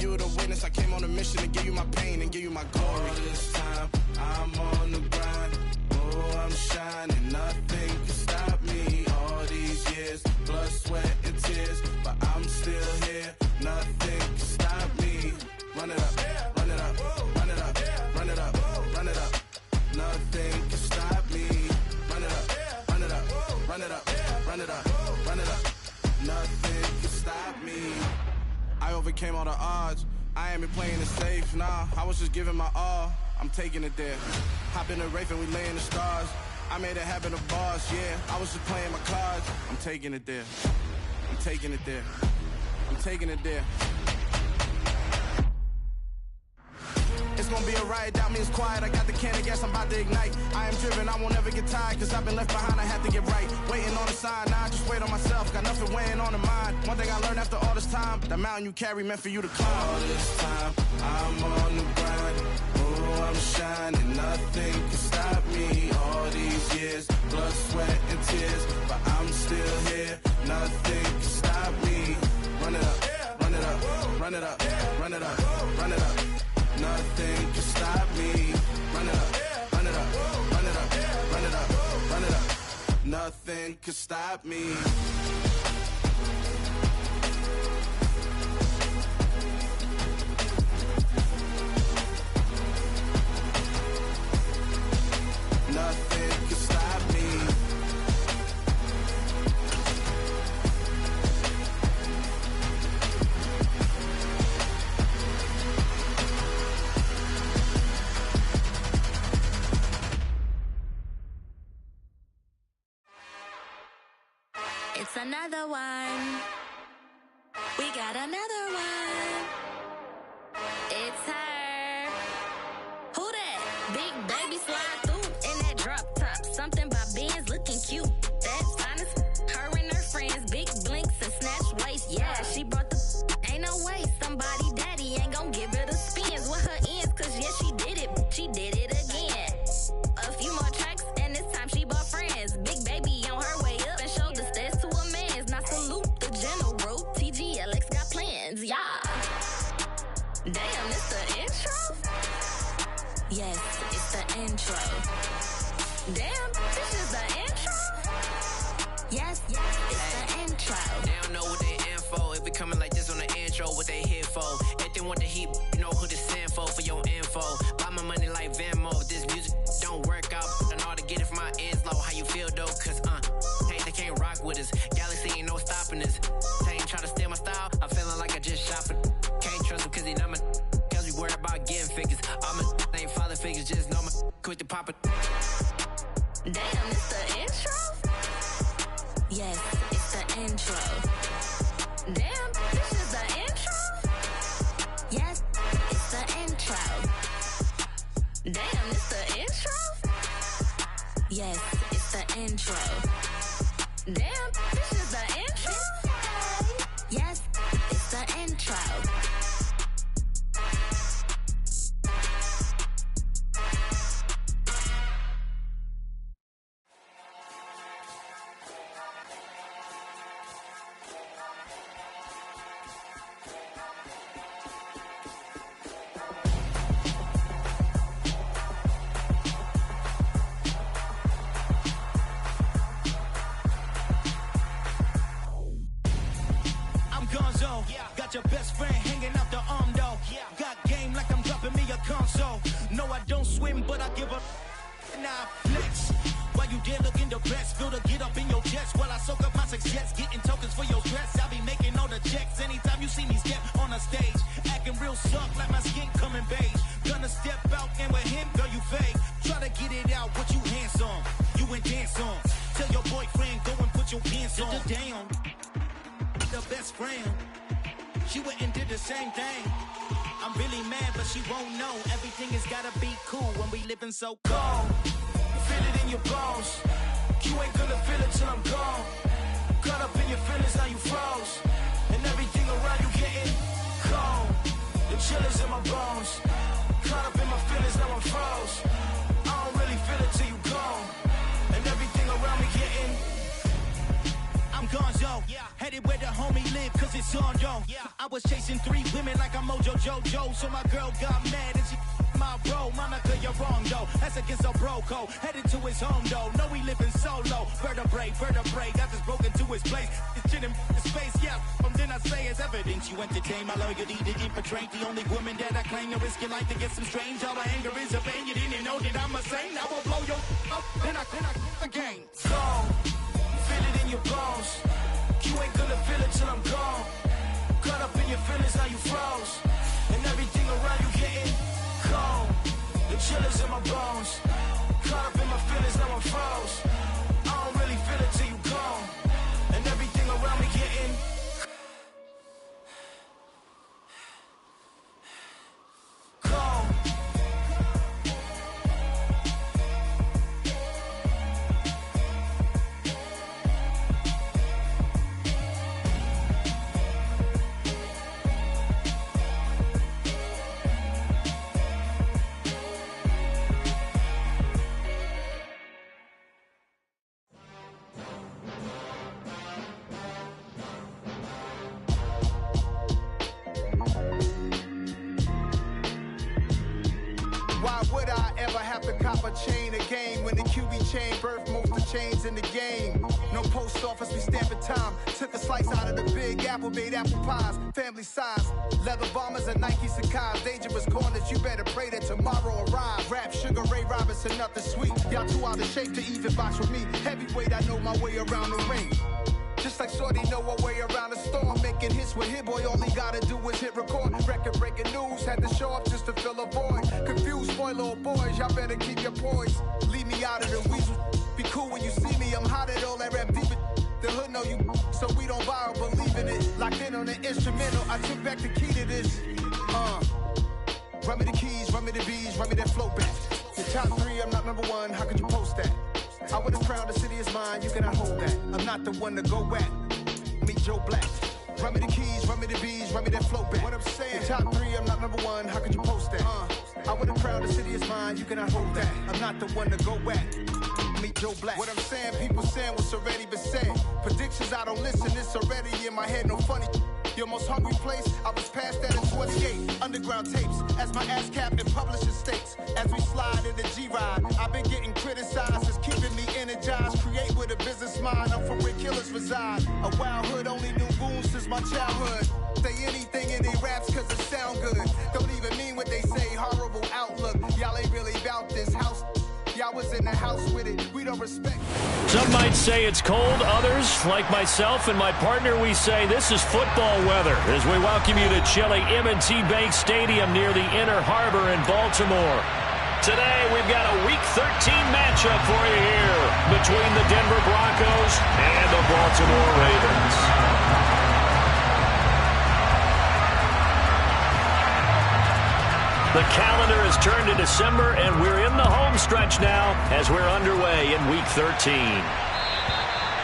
you the witness. I came on a mission to give you my pain and give you my glory. All this time, I'm on the grind. Oh, I'm shining, nothing can stop me. All these years, blood, sweat, and tears, but I'm still here. Nothing can stop me. Run it up, run it up, run it up, run it up, run it up. Nothing can stop me. Run it up, run it up, run it up, run it up, run it up. Nothing can stop me. I overcame all the odds. I ain't been playing it safe, nah. I was just giving my all. I'm taking it there. Hop in the Wraith and we lay in the stars. I made it happen to boss, yeah. I was just playing my cards. I'm taking it there. I'm taking it there. I'm taking it there. It's gonna be a riot, doubt me it's quiet. I got the can of gas, I'm about to ignite. I am driven, I won't ever get tired, cause I've been left behind, I have to get right. Waiting on the sign, now I just wait on myself. Got nothing weighing on the mind. One thing I learned after all this time, the mountain you carry meant for you to climb. All this time, I'm on the grind. Oh, I'm shining, nothing can stop me. All these years, blood, sweat, and tears, but I'm still here. Nothing can stop me. Run it up, run it up, run it up, run it up, run it up. Nothing can stop me. Run it up, run it up, run it up, run it up, run it up. Nothing can stop me. Nothing can stop me. It's another one. We got another one. It's her. Who that? Big baby slide through in that drop top. Something about Benz looking cute. That's honest. Her and her friends, big blinks and snatch waist. Yeah, she brought the. Ain't no way somebody daddy ain't gon' give her the spins with her ends. Cause yeah, she did it. She did it again. A few more tracks and this time she bought friends. Big baby on her way up and showed the stairs to a man's. Now salute the general. TGLX got plans, yeah. Damn, it's the intro? Yes, it's the intro. Damn, this is the intro? Yes, it's the intro. They don't know what they in for. It be coming like this on the intro, what they here for. If they want the heat, you know who to send for your info. Buy my money like Venmo. This music don't work out. I know how to get it from my ends low. How you feel though? Cause hey, they can't rock with us. Galaxy ain't no stopping us. They ain't try to steal my style. I'm feeling like I just shot for. Can't trust him cause he not my. Cause we worried about getting figures. All my ain't father figures. Just know my quick to pop it. Damn, it's the intro? Yes, it's the intro. Damn, this is the intro? Yes, it's the intro. Damn, it's the intro? Yes, it's the intro. Damn, this is the intro? Yes, it's the intro. Got your best friend hanging out the arm though. Got game like I'm dropping me a console. No, I don't swim, but I give a nah flex. While you there looking the best, feel the get up in your chest while I soak up my success, getting tokens for your dress. I be making all the checks anytime you see me step on a stage, acting real soft like my skin coming beige. Gonna step out and with him, girl, you fake. Try to get it out, what you handsome, you and dance on. Tell your boyfriend go and put your pants on. Down, the best friend. She went and did the same thing. I'm really mad, but she won't know. Everything has gotta be cool when we living so cold. Feel it in your bones. You ain't gonna feel it till I'm gone. Caught up in your feelings, now you froze. And everything around you getting cold. The chill is in my bones. Caught up in my feelings, now I'm froze. I don't really feel it till you gone. And everything around me getting I'm gone, yo. go. Headed where the homie live, cause it's on, yo. I was chasing 3 women like I'm Mojo Jojo, so my girl got mad and she my bro. Monica, you're wrong, though. That's against a bro code. Headed to his home, though. No, he living solo. Vertebrae. Got this broken to his place. It's shit in his face, yeah. Then I say it's evidence. You entertain my loyalty to infiltrate. The only woman that I claim to risk your life to get some strange. All my anger is a pain. You didn't know that I'm a saint. I will blow your up. Then I again. Gone. Feel it in your bones. You ain't gonna feel it till I'm gone. Caught up in your feelings, now you froze. And everything around you getting cold. The chillers in my bones. Caught up in my feelings, now I'm froze. I don't really feel it till you gone. And everything around me getting cold. Why would I ever have to cop a chain again when the QB chain birthed most of chains in the game? No post office, we stamping time. Took a slice out of the big apple, made apple pies, family size. Leather bombers and Nike Sacai's. Dangerous corners, you better pray that tomorrow arrive. Rap, Sugar Ray Robinson, nothing sweet. Y'all too out of shape to even box with me. Heavyweight, I know my way around the ring. Just like Shorty know her way around the storm. Making hits with Hit Boy, all he gotta do is hit record. Record breaking news, had to show up just to fill a void. Confused boy, little boys, y'all better keep your poise. Leave me out of the weasel. Be cool when you see me, I'm hot at all that rap deep. The hood know you, so we don't borrow, believe in it. Locked in on the instrumental, I took back the key to this. Run me the keys, run me the bees, run me that flow back. Your top 3, I'm not number 1, how could you post that? I would have crowned the city is mine, you cannot hold that. I'm not the one to go back. Meet Joe Black. Run me the keys, run me the bees, run me that flow back. What I'm saying, your top 3, I'm not number 1, how could you post that? I would have crowned the city is mine, you cannot hold that. I'm not the one to go back. Meet Joe Black. What I'm saying, people saying what's already been said. Predictions, I don't listen, it's already in my head, no funny. Your most hungry place, I was past that into escape. Underground tapes, as my ass cap in publishing states. As we slide in the G-Ride, I've been getting criticized, it's keeping me energized. Create with a business mind, I'm from where killers reside. A wild hood, only knew goons since my childhood. Say anything in they raps cause it sound good. Don't even mean what they say, horrible outlook. Y'all ain't really about this house. Y'all was in the house with it, we don't respect. Some might say it's cold, others, like myself and my partner, we say this is football weather as we welcome you to chilly M&T Bank Stadium near the Inner Harbor in Baltimore. Today, we've got a Week 13 matchup for you here between the Denver Broncos and the Baltimore Ravens. The calendar has turned to December, and we're in the home stretch now as we're underway in Week 13.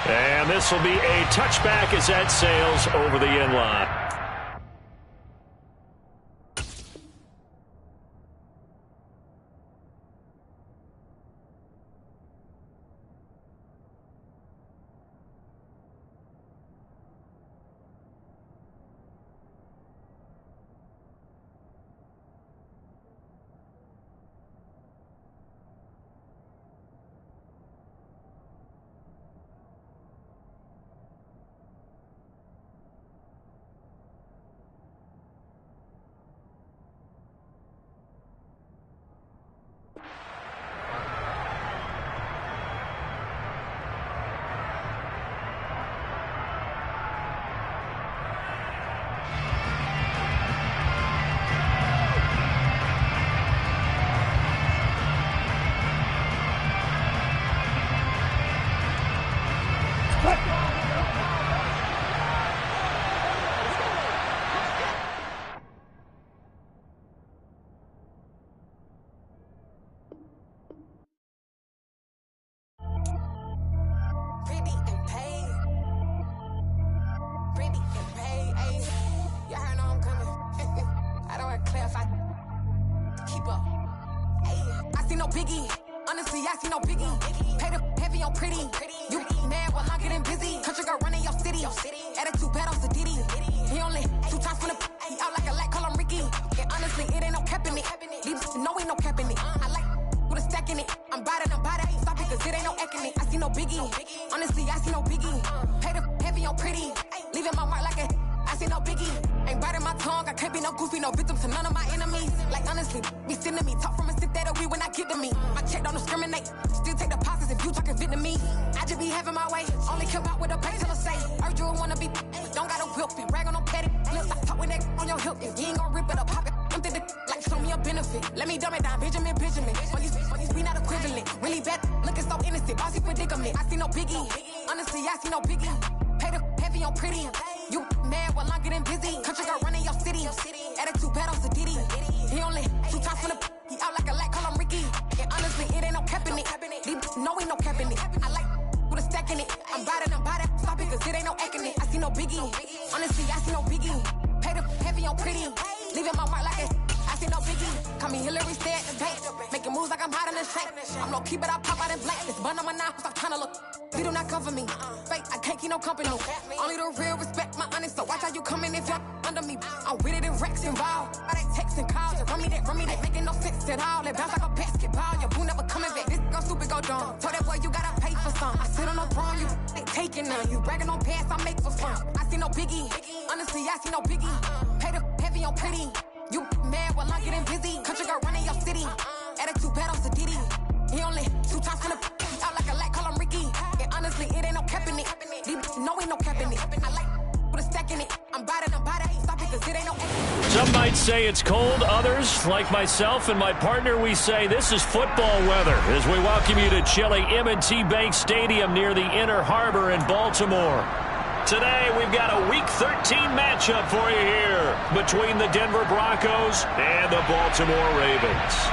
And this will be a touchback as that sails over the end line. on pretty. You mad while I'm getting busy. Country girl running your city. Attitude bad on Sadidi. He only 2 times from the he out like a lack, call him Ricky. And honestly, it ain't no cap in it. These no ain't no cap in it. I like with a stack in it. I'm bout it. Stop it, cause it ain't no acting it. I see no biggie. Honestly, I see no biggie. Pay the heavy on pretty. Leaving my mark like a I see no biggie. Ain't biting my tongue. I can't be no goofy, no victim to none of my enemies. Like honestly, be sending me talk from a stick that we when I get to me. My check don't discriminate. Still take deposits if you talking Vietnamese. I just be having my way. Only come out with a pay till I say. Urge you wanna be, don't gotta whip it. Rag on petty. Flip, I talk with that on your hip. If you ain't gon' rip it up, pop it. Empty the like show me a benefit. Let me dumb it down, Benjamin. We not equivalent. Really bad, looking so innocent. Bossy predicament. I see no biggie. Honestly, I see no biggie. Pay the heavy on pretty. You mad while I'm getting busy. Country girl running your city. Attitude bad on Sadidi. He only 2 times from the he out like a lack, call him Ricky. And honestly, it ain't no cap in it. These no ain't no cap in it. I like with a stack in it. I'm bout it. Stop it, cause it ain't no acting it. I see no biggie. Honestly, I see no biggie. Pay the heavy on pretty. Leaving my mark like a I see no biggie. Call me Hillary, stay at the bank. Making moves like I'm hot in the shank. I'm low key, but I pop out in black. This bun on my knife, stop trying to look. They do not cover me. Fake, I can't keep no company. Only the real respect my honest. So watch how you coming if y'all under me. I'm with it in Rex involved. I they text and calls. Run me that, making no sense at all. It bounce like a basketball. Your boo never coming back. This go stupid, go dumb. Told that boy you gotta pay for some. I sit on no throne, you they taking none. You bragging on pants, I make for fun. I see no biggie. Honestly, I see no biggie. Pay the heavy on pretty. You mad while I'm getting busy. Country girl running your city. Attitude bad on Sadidi. He only 2 times from the he out like a lack, call him Ricky. And honestly, it ain't no cap in it. These no ain't no cap in it. I like with a stack in it. I'm bout it. Stop it, cause it ain't no Some might say it's cold. Others, like myself and my partner, we say this is football weather as we welcome you to chilly M&T Bank Stadium near the Inner Harbor in Baltimore. Today, we've got a Week 13 matchup for you here between the Denver Broncos and the Baltimore Ravens.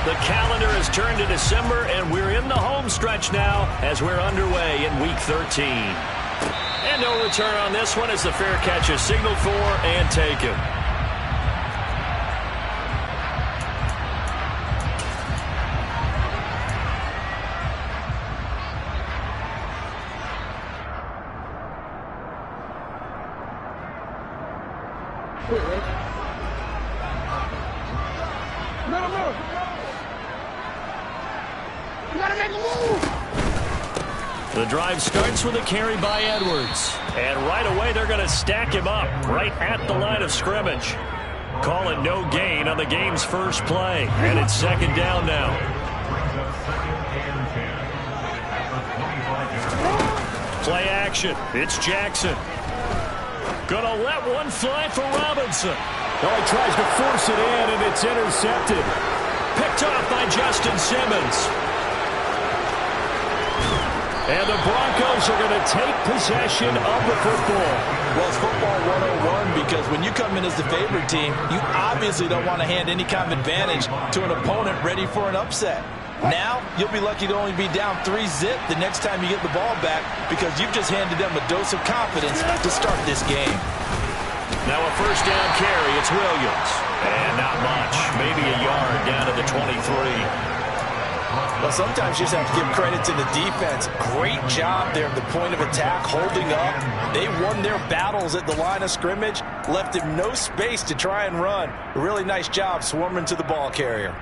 The calendar has turned to December, and we're in the home stretch now as we're underway in Week 13. And no return on this one as the fair catch is signaled for and taken. The drive starts with a carry by Edwards. And right away, they're going to stack him up right at the line of scrimmage. Call it no gain on the game's first play. And it's second down now. Play action. It's Jackson. Gonna let one fly for Robinson. Oh, he tries to force it in, and it's intercepted. Picked off by Justin Simmons. And the Broncos are going to take possession of the football. Well, it's football 101 because when you come in as the favorite team, you obviously don't want to hand any kind of advantage to an opponent ready for an upset. Now, you'll be lucky to only be down 3-zip the next time you get the ball back because you've just handed them a dose of confidence to start this game. Now a first down carry. It's Williams. And not much. Maybe a yard down to the 23. Well, sometimes you just have to give credit to the defense. Great job there at the point of attack, holding up. They won their battles at the line of scrimmage, left him no space to try and run. A really nice job swarming to the ball carrier.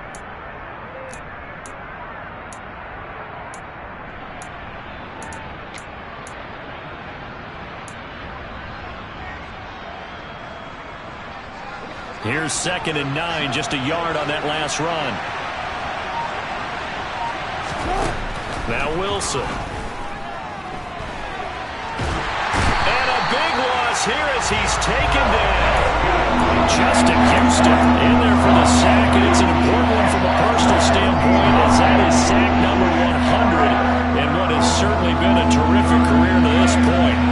Here's 2nd and 9, just a yard on that last run. Now Wilson. And a big loss here as he's taken down. Justin Houston in there for the sack, and it's an important one from a personal standpoint as that is sack number 100 and what has certainly been a terrific career to this point.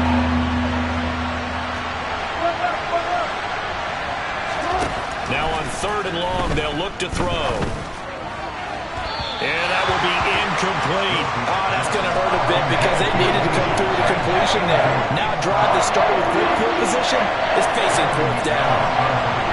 Now on 3rd and long, they'll look to throw. And that will be incomplete. incomplete. Oh, that's going to hurt a bit because they needed to come through the completion there. Now a drive that started with great field position is facing fourth down.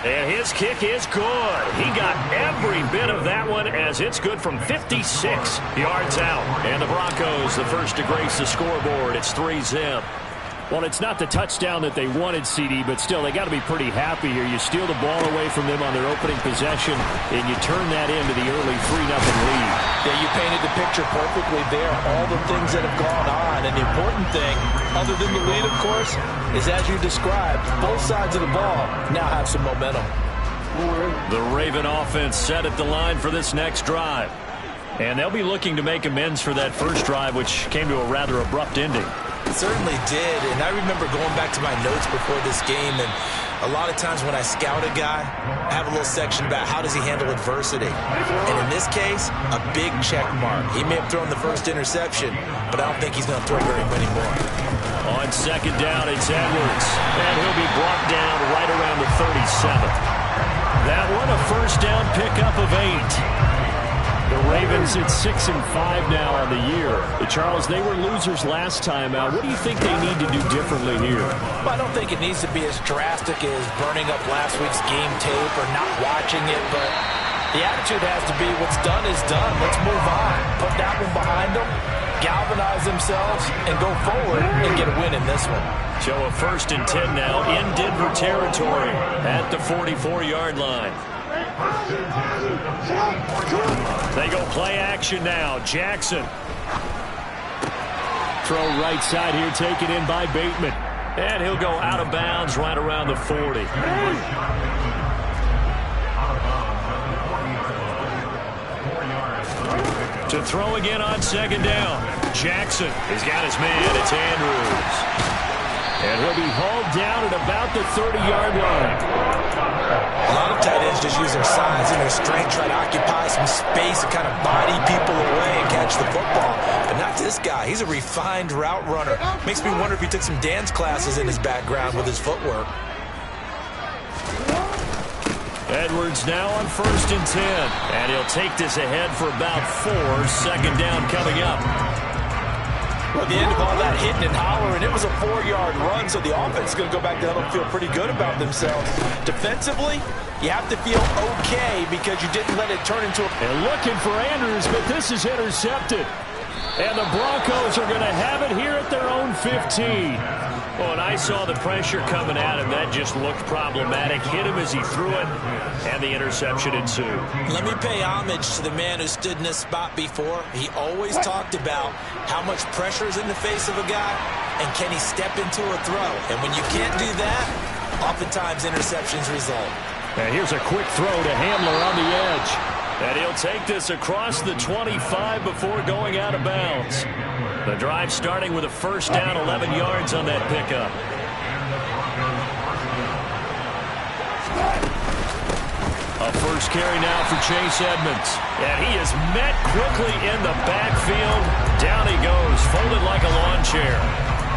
And his kick is good. He got every bit of that one as it's good from 56 yards out. And the Broncos, the first to grace the scoreboard. It's 3-zip. Well, it's not the touchdown that they wanted, CD, but still, they got to be pretty happy here. You steal the ball away from them on their opening possession, and you turn that into the early 3-0 lead. Yeah, you painted the picture perfectly there. All the things that have gone on. And the important thing, other than the lead, of course, is as you described, both sides of the ball now have some momentum. The Raven offense set at the line for this next drive. And they'll be looking to make amends for that first drive, which came to a rather abrupt ending. It certainly did, and I remember going back to my notes before this game, and a lot of times when I scout a guy, I have a little section about how does he handle adversity. And in this case, a big check mark. He may have thrown the first interception, but I don't think he's going to throw very many more. On second down, it's Edwards, and he'll be brought down right around the 37. That one, a first down pickup of 8. The Ravens at 6-5 now on the year. Charles, they were losers last time out. What do you think they need to do differently here? Well, I don't think it needs to be as drastic as burning up last week's game tape or not watching it, but the attitude has to be what's done is done. Let's move on. Put that one behind them, galvanize themselves, and go forward and get a win in this one. So a 1st and 10 now in Denver territory at the 44-yard line. They go play action now. Jackson. Throw right side here, taken in by Bateman. And he'll go out of bounds right around the 40. To throw again on second down. Jackson has got his man. It's Andrews. And he'll be hauled down at about the 30-yard line. A lot of tight ends just use their size and their strength, try to occupy some space and kind of body people away and catch the football. But not this guy. He's a refined route runner. Makes me wonder if he took some dance classes in his background with his footwork. Edwards now on 1st and 10. And he'll take this ahead for about 4. Second down coming up. Well, at the end of all that hitting and hollering, it was a 4-yard run, so the offense is going to go back to huddle and feel pretty good about themselves. Defensively, you have to feel okay because you didn't let it turn into a... And looking for Andrews, but this is intercepted. And the Broncos are going to have it here at their own 15. Oh, and I saw the pressure coming at him. That just looked problematic. Hit him as he threw it, and the interception ensued. Let me pay homage to the man who stood in this spot before. He always talked about how much pressure is in the face of a guy, and can he step into a throw. And when you can't do that, oftentimes interceptions result. And here's a quick throw to Hamler on the edge. And he'll take this across the 25 before going out of bounds. The drive starting with a first down, 11 yards on that pickup. A first carry now for Chase Edmonds. And he is met quickly in the backfield. Down he goes, folded like a lawn chair.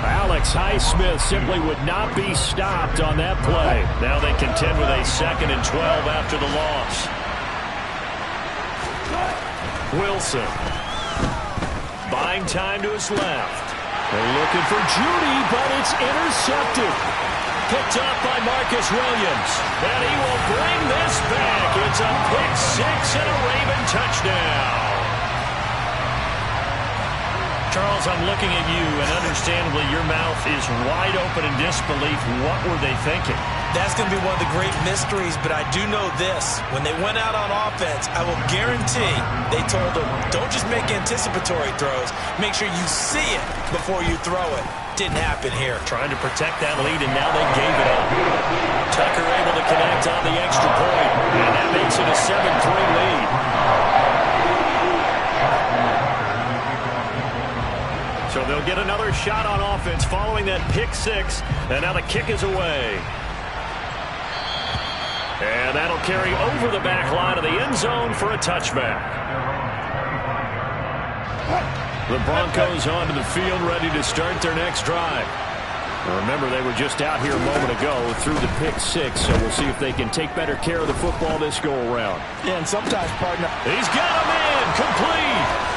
Alex Highsmith simply would not be stopped on that play. Now they contend with a 2nd and 12 after the loss. Wilson. Buying time to his left. They're looking for Judy, but it's intercepted. Picked up by Marcus Williams. And he will bring this back. It's a pick 6 and a Raven touchdown. Charles, I'm looking at you, and understandably your mouth is wide open in disbelief. What were they thinking? That's going to be one of the great mysteries, but I do know this. When they went out on offense, I will guarantee they told them, don't just make anticipatory throws. Make sure you see it before you throw it. Didn't happen here. Trying to protect that lead, and now they gave it up. Tucker able to connect on the extra point, and that makes it a 7-3 lead. So they'll get another shot on offense following that pick 6, and now the kick is away. And that'll carry over the back line of the end zone for a touchback. The Broncos onto the field, ready to start their next drive. Remember, they were just out here a moment ago through the pick six, so we'll see if they can take better care of the football this go-around. Yeah, and sometimes, partner. He's got him in, complete.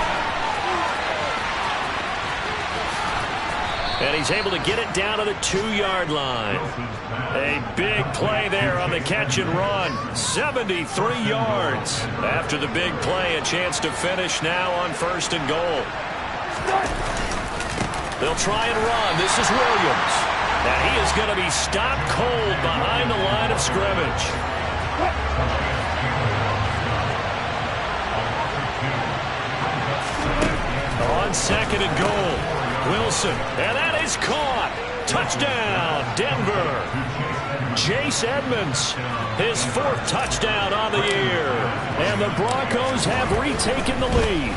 And he's able to get it down to the 2-yard line. A big play there on the catch and run. 73 yards. After the big play, a chance to finish now on 1st and goal. They'll try and run. This is Williams. And he is going to be stopped cold behind the line of scrimmage. On 2nd and goal, Wilson. And that is caught. Touchdown, Denver. Chase Edmonds, his 4th touchdown on the year. And the Broncos have retaken the lead.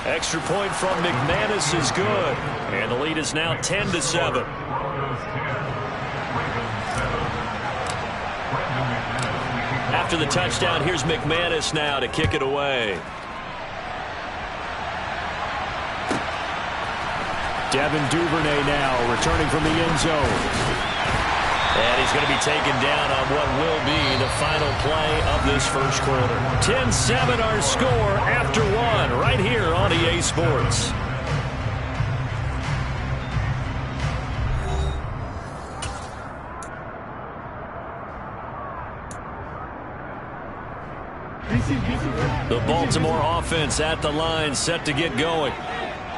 Extra point from McManus is good. And the lead is now 10-7. After the touchdown, here's McManus now to kick it away. Devin Duvernay now returning from the end zone. And he's going to be taken down on what will be the final play of this first quarter. 10-7 our score after 1 right here on EA Sports. The Baltimore offense at the line, set to get going.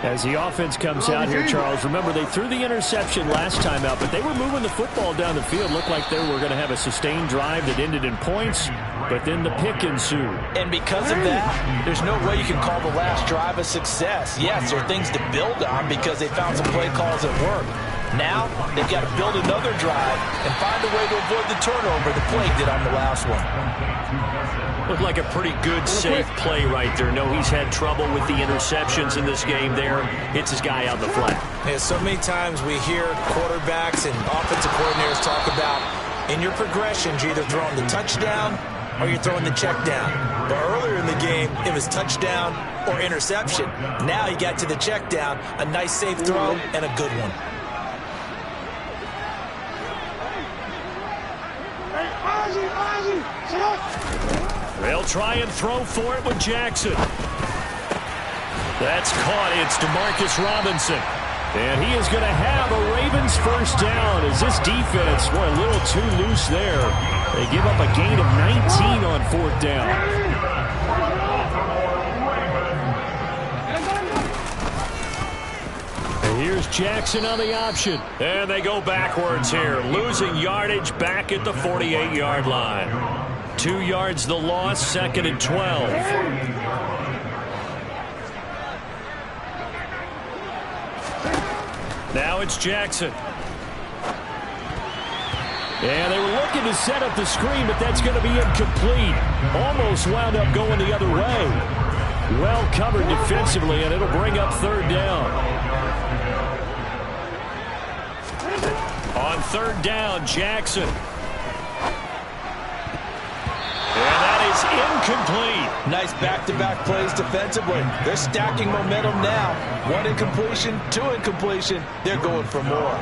As the offense comes out here, Charles, remember they threw the interception last time out, but they were moving the football down the field. Looked like they were going to have a sustained drive that ended in points, but then the pick ensued. And because of that, there's no way you can call the last drive a success. Yes, there are things to build on because they found some play calls that work. Now, they've got to build another drive and find a way to avoid the turnover the play did on the last one. Looked like a pretty good, safe play right there. No, he's had trouble with the interceptions in this game there. Hits his guy out in the flat. Yeah, so many times we hear quarterbacks and offensive coordinators talk about in your progressions, you're either throwing the touchdown or you're throwing the check down. But earlier in the game, it was touchdown or interception. Now he got to the check down, a nice safe throw, and a good one. They'll try and throw for it with Jackson. That's caught. It's DeMarcus Robinson. And he is going to have a Ravens first down as this defense, boy, a little too loose there. They give up a gain of 19 on 4th down. And here's Jackson on the option. And they go backwards here, losing yardage back at the 48-yard line. 2 yards the loss, 2nd and 12. Now it's Jackson. And they were looking to set up the screen, but that's going to be incomplete. Almost wound up going the other way. Well covered defensively, and it'll bring up 3rd down. On 3rd down, Jackson. And that is incomplete. Nice back-to-back plays defensively. They're stacking momentum now. 1 incompletion, 2 incompletion. They're going for more.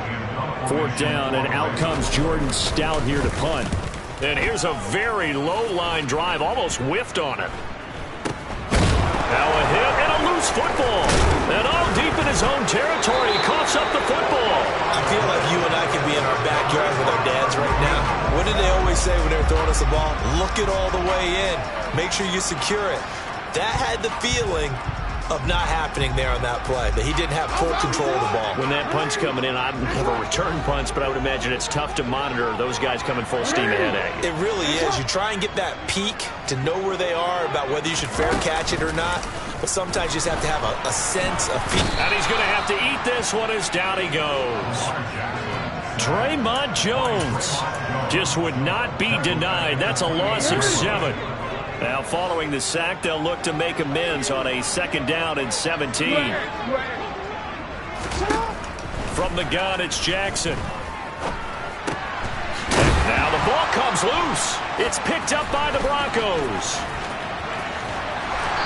4th down, and out comes Jordan Stout here to punt. And here's a very low-line drive, almost whiffed on it. Now a hit and a loose football. And all deep in his own territory, he coughs up the football. I feel like you and I could be in our backyard with our dads right now. What did they always say when they were throwing us the ball? Look it all the way in. Make sure you secure it. That had the feeling of not happening there on that play, that he didn't have full control of the ball. When that punt's coming in, I have a return punch, but I would imagine it's tough to monitor those guys coming full steam ahead at you. It really is. You try and get that peek to know where they are, about whether you should fair catch it or not, but sometimes you just have to have a sense of peek. And he's going to have to eat this one as down he goes. Draymond Jones just would not be denied. That's a loss of 7. Now, following the sack, they'll look to make amends on a 2nd down and 17. From the gun, it's Jackson. And now the ball comes loose. It's picked up by the Broncos.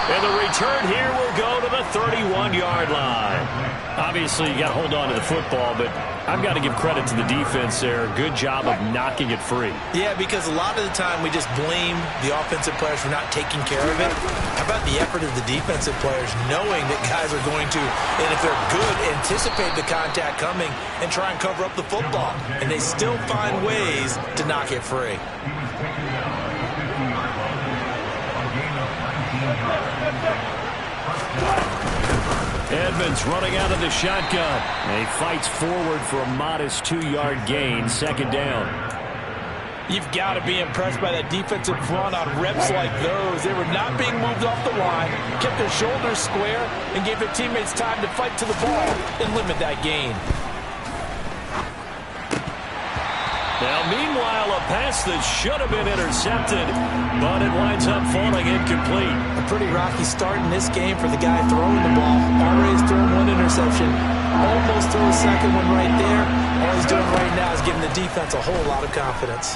And the return here will go to the 31-yard line. Obviously, you got to hold on to the football, but I've got to give credit to the defense there. Good job of knocking it free. Yeah, because a lot of the time we just blame the offensive players for not taking care of it. How about the effort of the defensive players knowing that guys are going to, and if they're good, anticipate the contact coming and try and cover up the football. And they still find ways to knock it free. Edmonds running out of the shotgun. And he fights forward for a modest 2-yard gain, second down. You've got to be impressed by that defensive front on reps like those. They were not being moved off the line, kept their shoulders square, and gave their teammates time to fight to the ball and limit that gain. Now, meanwhile, a pass that should have been intercepted, but it winds up falling incomplete. A pretty rocky start in this game for the guy throwing the ball. Already has thrown one interception. Almost threw a second one right there. All he's doing right now is giving the defense a whole lot of confidence.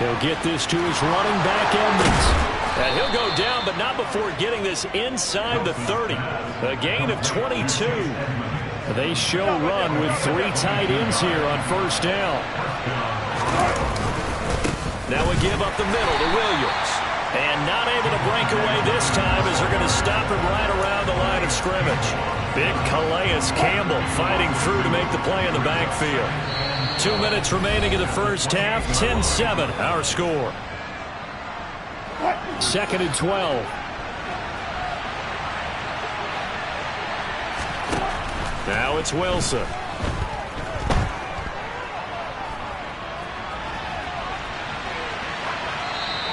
He'll get this to his running back, Edmonds. And he'll go down, but not before getting this inside the 30. A gain of 22. They show run with 3 tight ends here on first down. Now a give up the middle to Williams. And not able to break away this time as they're going to stop him right around the line of scrimmage. Big Calais Campbell fighting through to make the play in the backfield. 2 minutes remaining in the first half. 10-7 our score. 2nd and 12. Now it's Wilson.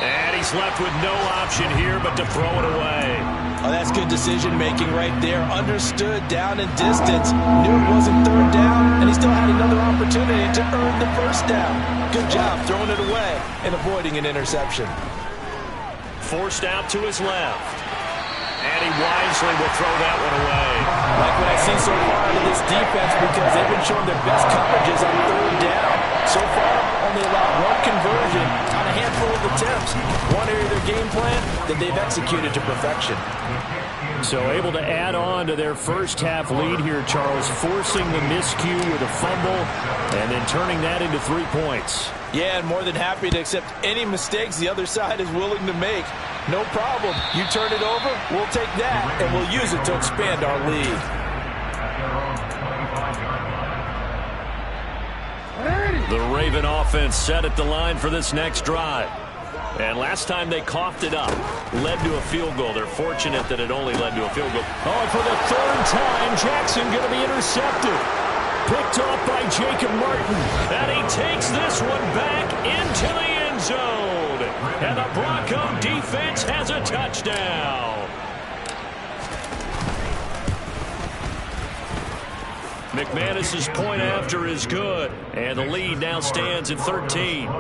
And he's left with no option here but to throw it away. Oh, that's good decision-making right there. Understood down and distance. Knew it wasn't third down, and he still had another opportunity to earn the first down. Good job throwing it away and avoiding an interception. Forced out to his left. And he wisely will throw that one away. Like what I've seen so far out of this defense, because they've been showing their best coverages on third down. So far, only allowed one conversion on a handful of attempts. One area of their game plan that they've executed to perfection. So able to add on to their first half lead here, Charles, forcing the miscue with a fumble and then turning that into 3 points. Yeah, and more than happy to accept any mistakes the other side is willing to make. No problem. You turn it over, we'll take that, and we'll use it to expand our lead. The Raven offense set at the line for this next drive. And last time they coughed it up, led to a field goal. They're fortunate that it only led to a field goal. Oh, and for the 3rd time, Jackson going to be intercepted. Picked off by Jacob Martin. And he takes this one back into the end zone. And the Bronco defense has a touchdown. McManus's point after is good. And the lead now stands at 13.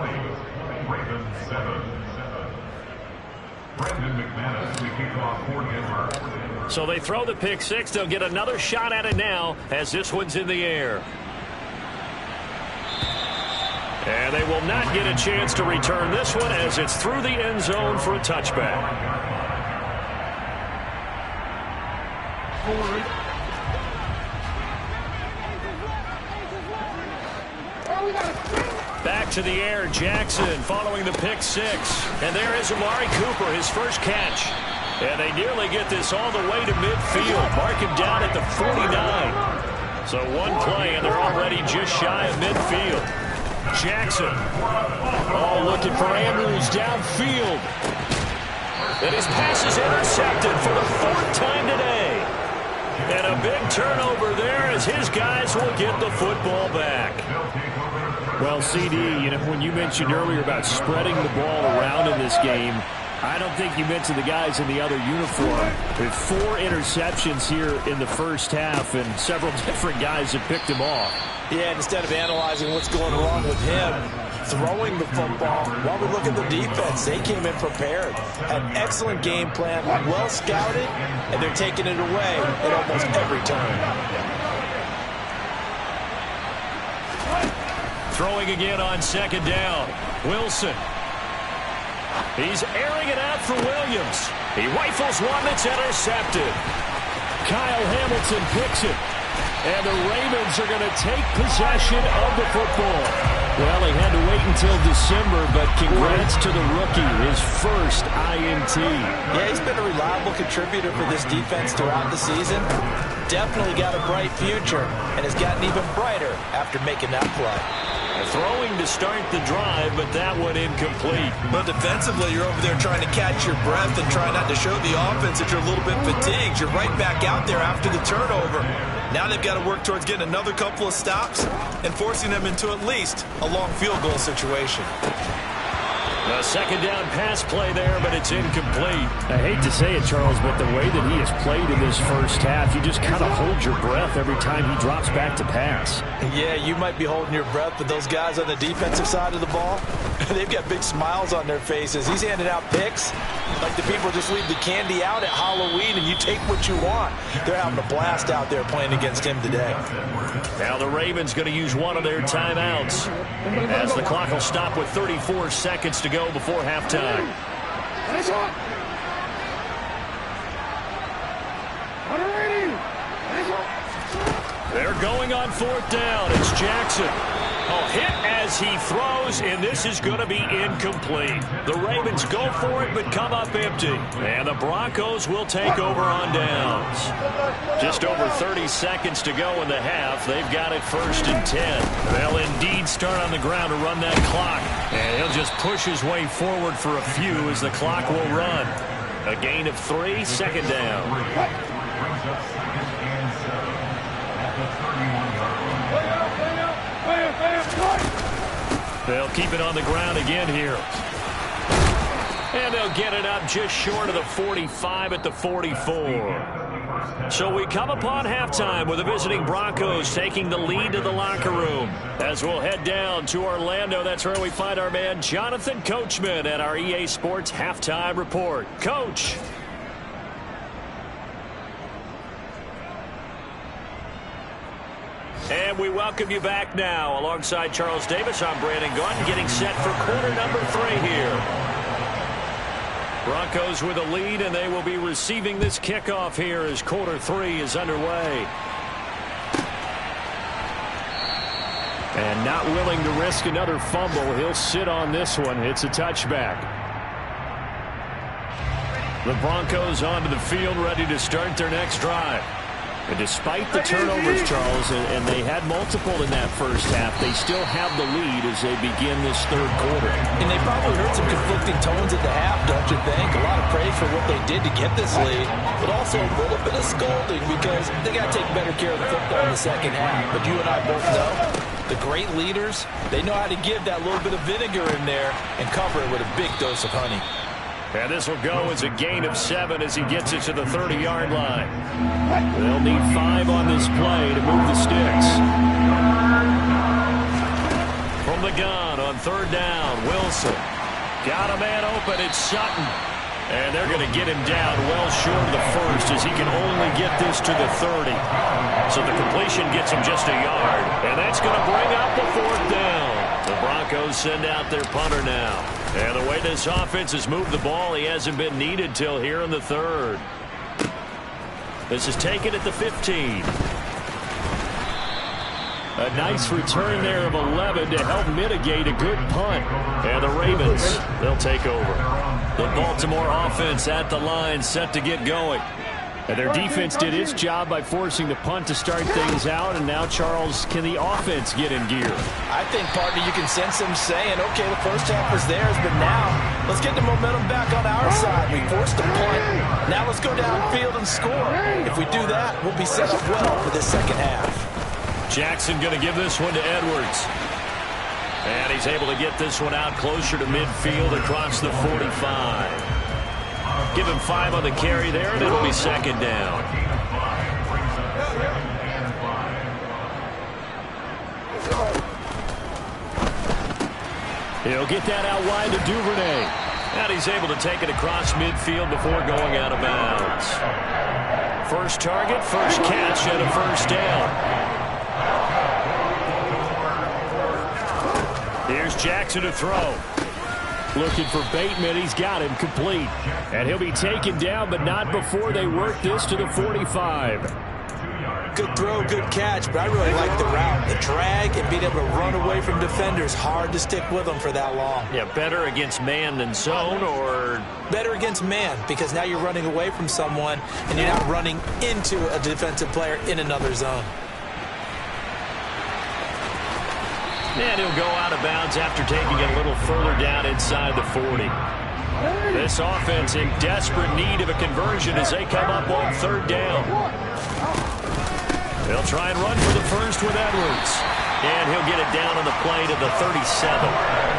So they throw the pick six. They'll get another shot at it now as this one's in the air. And they will not get a chance to return this one as it's through the end zone for a touchback. Back to the air, Jackson following the pick six. And there is Amari Cooper, his first catch. And they nearly get this all the way to midfield. Mark him down at the 49. So one play, and they're already just shy of midfield. Jackson. Oh, looking for Andrews downfield. And his pass is intercepted for the 4th time today. And a big turnover there as his guys will get the football back. Well, CD, you know, when you mentioned earlier about spreading the ball around in this game, I don't think you mentioned the guys in the other uniform. With 4 interceptions here in the first half, and several different guys have picked him off. Yeah, instead of analyzing what's going wrong with him, throwing the football, while we look at the defense, they came in prepared. Had an excellent game plan, well scouted, and they're taking it away at almost every turn. Throwing again on 2nd down. Wilson. He's airing it out for Williams. He rifles one that's intercepted. Kyle Hamilton picks it. And the Ravens are going to take possession of the football. Well, they had to wait until December, but congrats to the rookie, his first INT. Yeah, he's been a reliable contributor for this defense throughout the season. Definitely got a bright future, and has gotten even brighter after making that play. Throwing to start the drive, but that one incomplete. But defensively, you're over there trying to catch your breath and try not to show the offense that you're a little bit fatigued. You're right back out there after the turnover. Now they've got to work towards getting another couple of stops and forcing them into at least a long field goal situation. A second down pass play there, but it's incomplete. I hate to say it, Charles, but the way that he has played in this first half, you just kind of hold your breath every time he drops back to pass. Yeah, you might be holding your breath, but those guys on the defensive side of the ball, they've got big smiles on their faces. He's handing out picks like the people just leave the candy out at Halloween and you take what you want. They're having a blast out there playing against him today. Now the Ravens going to use one of their timeouts as the clock will stop with 34 seconds to go before halftime. They're going on fourth down. It's Jackson. Oh, hit as he throws, and this is going to be incomplete. The Ravens go for it, but come up empty. And the Broncos will take over on downs. Just over 30 seconds to go in the half. They've got it 1st and 10. They'll indeed start on the ground to run that clock. And he'll just push his way forward for a few as the clock will run. A gain of 3, second down. They'll keep it on the ground again here. And they'll get it up just short of the 45 at the 44. So we come upon halftime with the visiting Broncos taking the lead to the locker room. As we'll head down to Orlando, that's where we find our man Jonathan Coachman at our EA Sports Halftime Report. Coach. And we welcome you back now. Alongside Charles Davis, I'm Brandon Gunn, getting set for quarter number 3 here. Broncos with a lead, and they will be receiving this kickoff here as quarter 3 is underway. And not willing to risk another fumble, he'll sit on this one. It's a touchback. The Broncos onto the field, ready to start their next drive. And despite the turnovers, Charles, and they had multiple in that first half, they still have the lead as they begin this third quarter. And they probably heard some conflicting tones at the half, don't you think? A lot of praise for what they did to get this lead, but also a little bit of scolding because they got to take better care of the football in the second half. But you and I both know the great leaders, they know how to give that little bit of vinegar in there and cover it with a big dose of honey. And this will go as a gain of 7 as he gets it to the 30-yard line. They'll need 5 on this play to move the sticks. From the gun on third down, Wilson. Got a man open, it's Sutton. And they're going to get him down well short of the first as he can only get this to the 30. So the completion gets him just a yard. And that's going to bring up the fourth down. The Broncos send out their punter now. And the way this offense has moved the ball, he hasn't been needed till here in the third. This is taken at the 15. A nice return there of 11 to help mitigate a good punt. And the Ravens, they'll take over. The Baltimore offense at the line, set to get going. And their defense did its job by forcing the punt to start things out. And now, Charles, can the offense get in gear? I think, partner, you can sense them saying, okay, the first half was theirs, but now let's get the momentum back on our side. We forced the punt. Now let's go downfield and score. If we do that, we'll be set up well for this second half. Jackson going to give this one to Edwards. And he's able to get this one out closer to midfield across the 45. Give him 5 on the carry there, and it'll be second down. He'll get that out wide to Duvernay. And he's able to take it across midfield before going out of bounds. First target, first catch, and a first down. Here's Jackson to throw. Looking for Bateman. He's got him complete. And he'll be taken down, but not before they work this to the 45. Good throw, good catch, but I really like the route. The drag and being able to run away from defenders, hard to stick with them for that long. Yeah, better against man than zone, or? Better against man, because now you're running away from someone and you're not running into a defensive player in another zone. And he'll go out of bounds after taking it a little further down inside the 40. This offense in desperate need of a conversion as they come up on third down. They'll try and run for the first with Edwards. And he'll get it down on the play to the 37.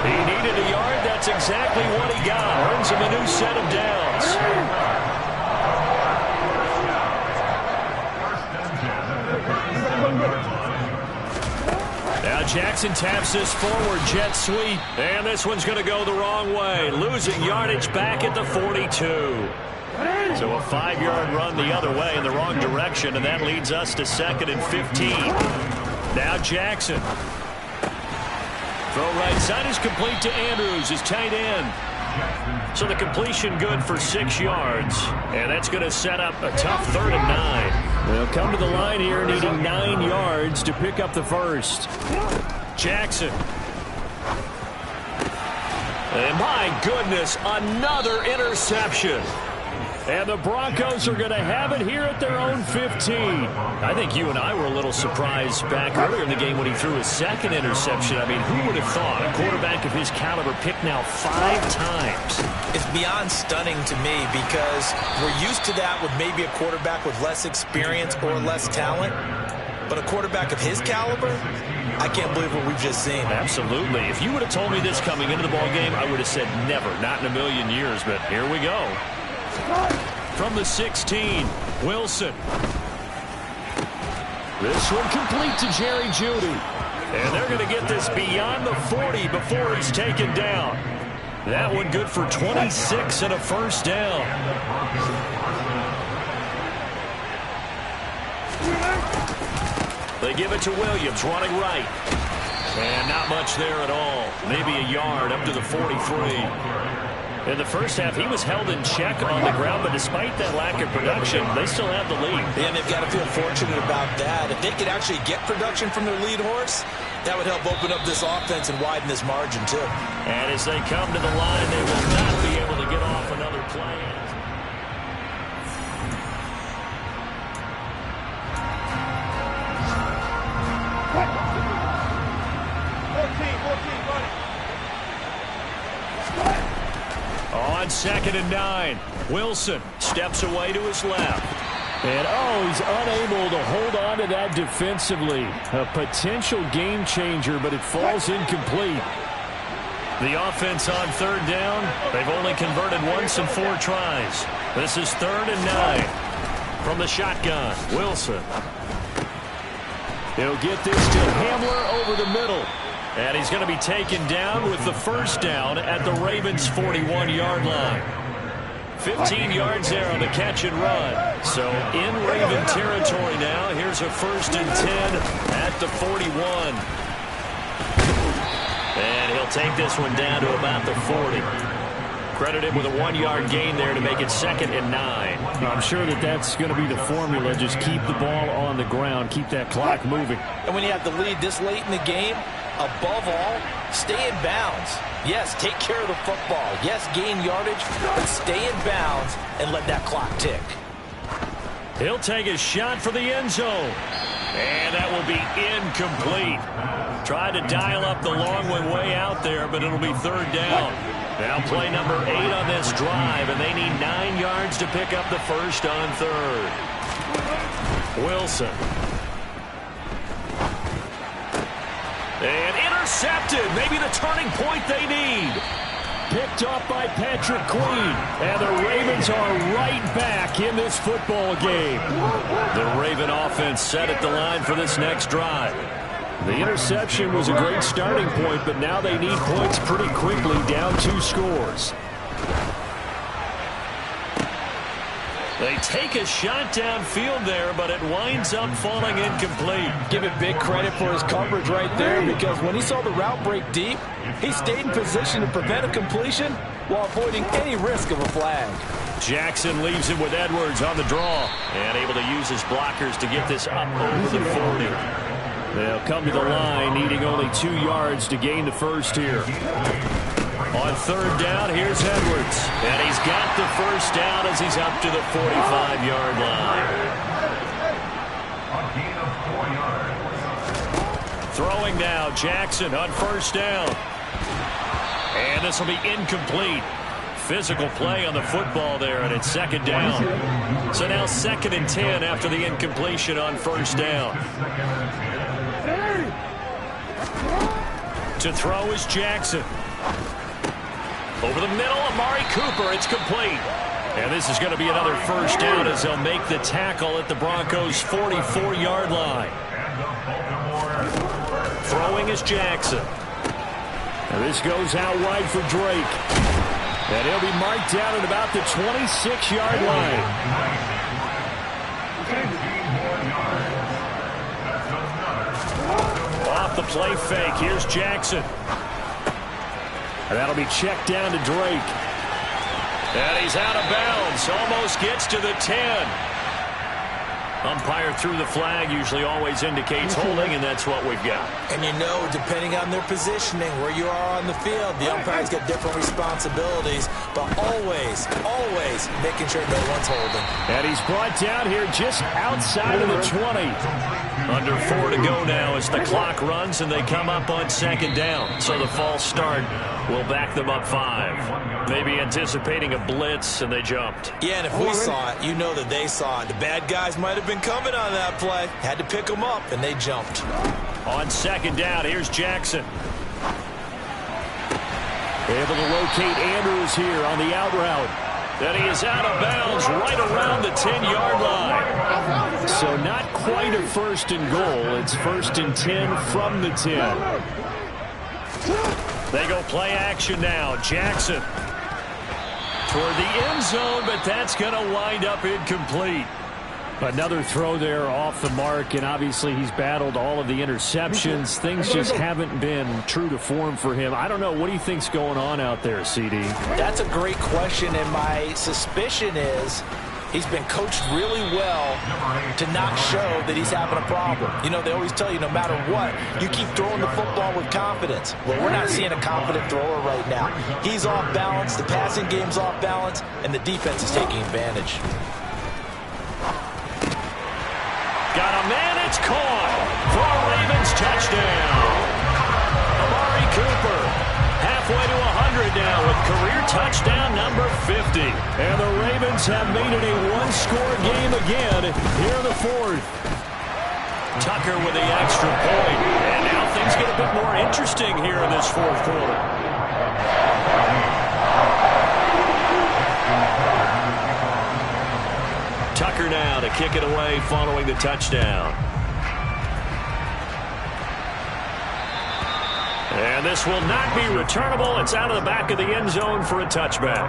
He needed a yard. That's exactly what he got. Earns him a new set of downs. Now Jackson taps this forward jet sweep. And this one's going to go the wrong way. Losing yardage back at the 42. So a 5-yard run the other way in the wrong direction, and that leads us to 2nd and 15. Now Jackson. Throw right side is complete to Andrews, his tight end. So the completion good for 6 yards, and that's going to set up a tough 3rd and 9. They'll come to the line here needing 9 yards to pick up the first. Jackson. And my goodness, another interception. And the Broncos are going to have it here at their own 15. I think you and I were a little surprised back earlier in the game when he threw his 2nd interception. I mean, who would have thought a quarterback of his caliber picked now 5 times? It's beyond stunning to me because we're used to that with maybe a quarterback with less experience or less talent. But a quarterback of his caliber, I can't believe what we've just seen. Absolutely. If you would have told me this coming into the ballgame, I would have said never, not in a million years. But here we go. From the 16, Wilson. This one complete to Jerry Jeudy. And they're going to get this beyond the 40 before it's taken down. That one good for 26 and a first down. They give it to Williams, running right. And not much there at all. Maybe a yard up to the 43. In the first half, he was held in check on the ground, but despite that lack of production, they still have the lead. And they've got to feel fortunate about that. If they could actually get production from their lead horse, that would help open up this offense and widen this margin, too. And as they come to the line, they will not be able to get off another play. On 2nd and 9, Wilson steps away to his left. And, he's unable to hold on to that defensively. A potential game changer, but it falls incomplete. The offense on 3rd down, they've only converted once in 4 tries. This is 3rd and 9. From the shotgun, Wilson. He'll get this to Hamler over the middle. And he's going to be taken down with the first down at the Ravens' 41-yard line. 15 yards there on the catch and run. So in Raven territory now. Here's a 1st and 10 at the 41. And he'll take this one down to about the 40. Credited with a 1-yard gain there to make it 2nd and 9. I'm sure that's going to be the formula. Just keep the ball on the ground. Keep that clock moving. And when you have the lead this late in the game, above all, stay in bounds. Yes, take care of the football. Yes, gain yardage, but stay in bounds and let that clock tick. He'll take a shot for the end zone. And that will be incomplete. Tried to dial up the long one way out there, but it'll be 3rd down. Now play number 8 on this drive, and they need 9 yards to pick up the first on 3rd. Wilson. And intercepted. Maybe the turning point they need. Picked off by Patrick Queen. And the Ravens are right back in this football game. The Raven offense set at the line for this next drive. The interception was a great starting point, but now they need points pretty quickly, down 2 scores. They take a shot downfield there, but it winds up falling incomplete. Give it big credit for his coverage right there, because when he saw the route break deep, he stayed in position to prevent a completion while avoiding any risk of a flag. Jackson leaves it with Edwards on the draw and able to use his blockers to get this up over the 40. They'll come to the line, needing only 2 yards to gain the first here. On third down, here's Edwards. And he's got the first down as he's up to the 45-yard line. Throwing now, Jackson on first down. And this will be incomplete. Physical play on the football there, and it's second down. So now 2nd and 10 after the incompletion on first down. To throw is Jackson. Over the middle, Amari Cooper. It's complete. And this is going to be another first down as they'll make the tackle at the Broncos' 44-yard line. Throwing is Jackson. And this goes out wide for Drake. And he'll be marked down at about the 26-yard line. Off the play fake, here's Jackson. And that'll be checked down to Drake. And he's out of bounds. Almost gets to the 10. Umpire threw the flag, usually always indicates holding, and that's what we've got. And you know, depending on their positioning, where you are on the field, the umpire's got different responsibilities, but always, always making sure no one's holding. And he's brought down here just outside of the 20. Under 4 to go now as the clock runs, and they come up on second down. So the false start will back them up 5. Maybe anticipating a blitz, and they jumped. Yeah, and if we saw it, you know that they saw it. The bad guys might have been coming on that play. Had to pick them up, and they jumped. On second down, here's Jackson. Able to locate Andrews here on the out route. Then he is out of bounds right around the 10-yard line. So not quite a first and goal. It's 1st and 10 from the 10. They go play action now. Jackson toward the end zone, but that's going to wind up incomplete. Another throw there off the mark, and obviously he's battled all of the interceptions. Things just haven't been true to form for him. I don't know. What do you think's going on out there, CD? That's a great question, and my suspicion is he's been coached really well to not show that he's having a problem. You know, they always tell you no matter what, you keep throwing the football with confidence. Well, we're not seeing a confident thrower right now. He's off balance, the passing game's off balance, and the defense is taking advantage. Got a man, it's caught for a Ravens touchdown. Amari Cooper halfway to 100 now with career touchdown number 50. And the Ravens have made it a one-score game again here in the 4th. Tucker with the extra point. And now things get a bit more interesting here in this 4th quarter. Tucker now to kick it away following the touchdown. And this will not be returnable. It's out of the back of the end zone for a touchback.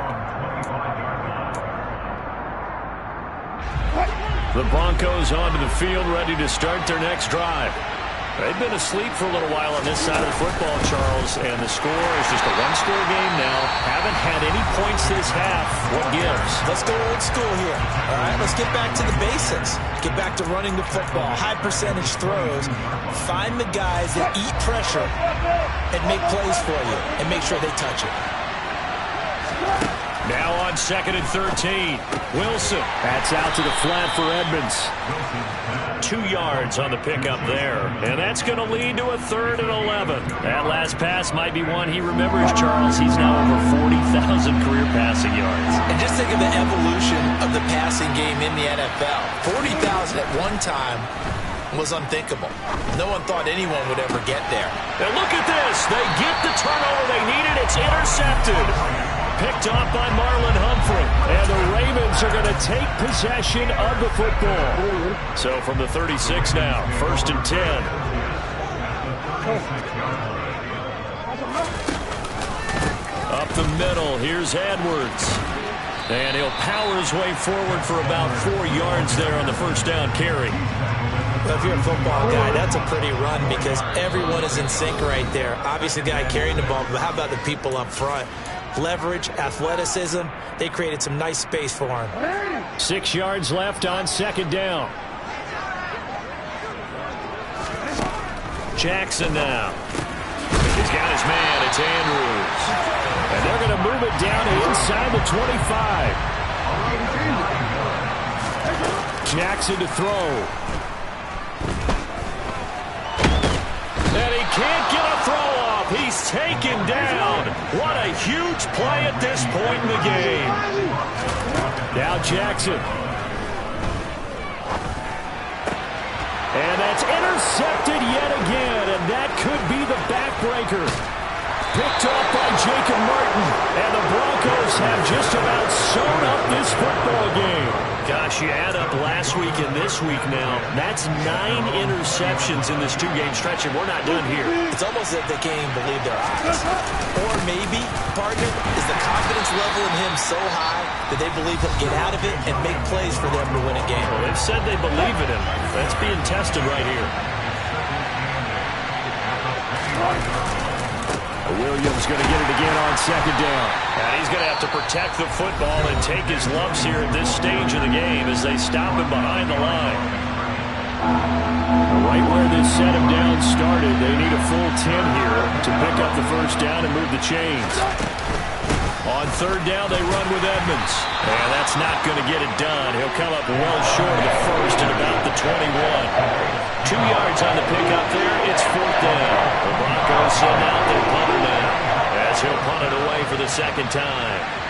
The Broncos onto the field, ready to start their next drive. They've been asleep for a little while on this side of the football, Charles, and the score is just a one-score game now. Haven't had any points this half. What gives? Let's go old school here. All right, let's get back to the basics. Get back to running the football, high percentage throws. Find the guys that eat pressure and make plays for you, and make sure they touch it. Now on 2nd and 13. Wilson. That's out to the flat for Edmonds. 2 yards on the pickup there. And that's going to lead to a 3rd and 11. That last pass might be one he remembers, Charles. He's now over 40,000 career passing yards. And just think of the evolution of the passing game in the NFL. 40,000 at one time was unthinkable. No one thought anyone would ever get there. And look at this. They get the turnover they needed. It's intercepted. Picked off by Marlon Humphrey. And the Ravens are going to take possession of the football. So from the 36 now, 1st and 10. Up the middle, here's Edwards. And he'll power his way forward for about 4 yards there on the first down carry. Well, if you're a football guy, that's a pretty run because everyone is in sync right there. Obviously, the guy carrying the ball, but how about the people up front? Leverage, athleticism, they created some nice space for him. 6 yards left on second down. Jackson now. He's got his man. It's Andrews. And they're going to move it down inside the 25. Jackson to throw. And he can't get a throw off. He's taken down. What a huge play at this point in the game. Now Jackson. And that's intercepted yet again, and that could be the backbreaker. Picked off by Jacob Martin, and the Broncos have just about sewn up this football game. Gosh, you add up last week and this week now, that's 9 interceptions in this 2-game stretch, and we're not done here. It's almost as if they can't even believe their eyes. Or maybe, partner, is the confidence level in him so high that they believe he'll get out of it and make plays for them to win a game. Well, they've said they believe in him. That's being tested right here. Williams going to get it again on second down. And he's going to have to protect the football and take his lumps here at this stage of the game as they stop him behind the line. Right where this set of downs started, they need a full 10 here to pick up the first down and move the chains. On third down, they run with Edmonds. And that's not going to get it done. He'll come up well short of the first at about the 21. 2 yards on the pickup there. It's fourth down. The Broncos send out their punter now as he'll punt it away for the second time.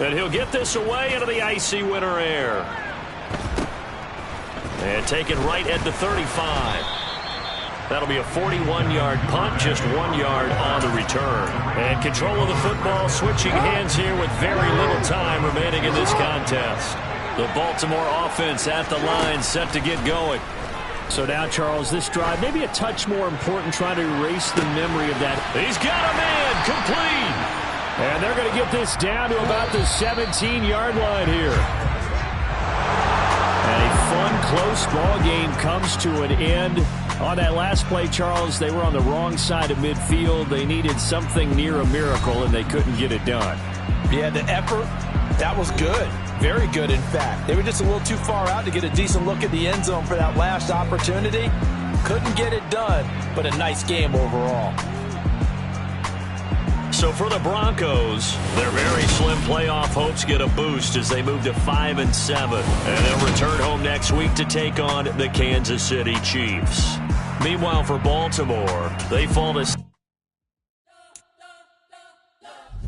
And he'll get this away into the icy winter air. And taken right at the 35. That'll be a 41-yard punt, just 1 yard on the return. And control of the football, switching hands here with very little time remaining in this contest. The Baltimore offense at the line, set to get going. So now, Charles, this drive, maybe a touch more important, trying to erase the memory of that. He's got a man, complete. And they're going to get this down to about the 17-yard line here. And a fun, close ball game comes to an end. On that last play, Charles, they were on the wrong side of midfield. They needed something near a miracle, and they couldn't get it done. Yeah, the effort, that was good. Very good, in fact. They were just a little too far out to get a decent look at the end zone for that last opportunity. Couldn't get it done, but a nice game overall. So for the Broncos, their very slim playoff hopes get a boost as they move to 5-7. And they'll return home next week to take on the Kansas City Chiefs. Meanwhile, for Baltimore, they fall to...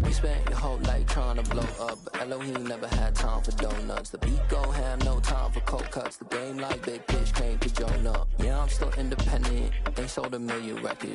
We spent your whole life trying to blow up, but Elohim never had time for donuts. The beat gon' have no time for cold cuts. The game like Big Pitch came to join up. Yeah, I'm still independent. They sold 1 million records.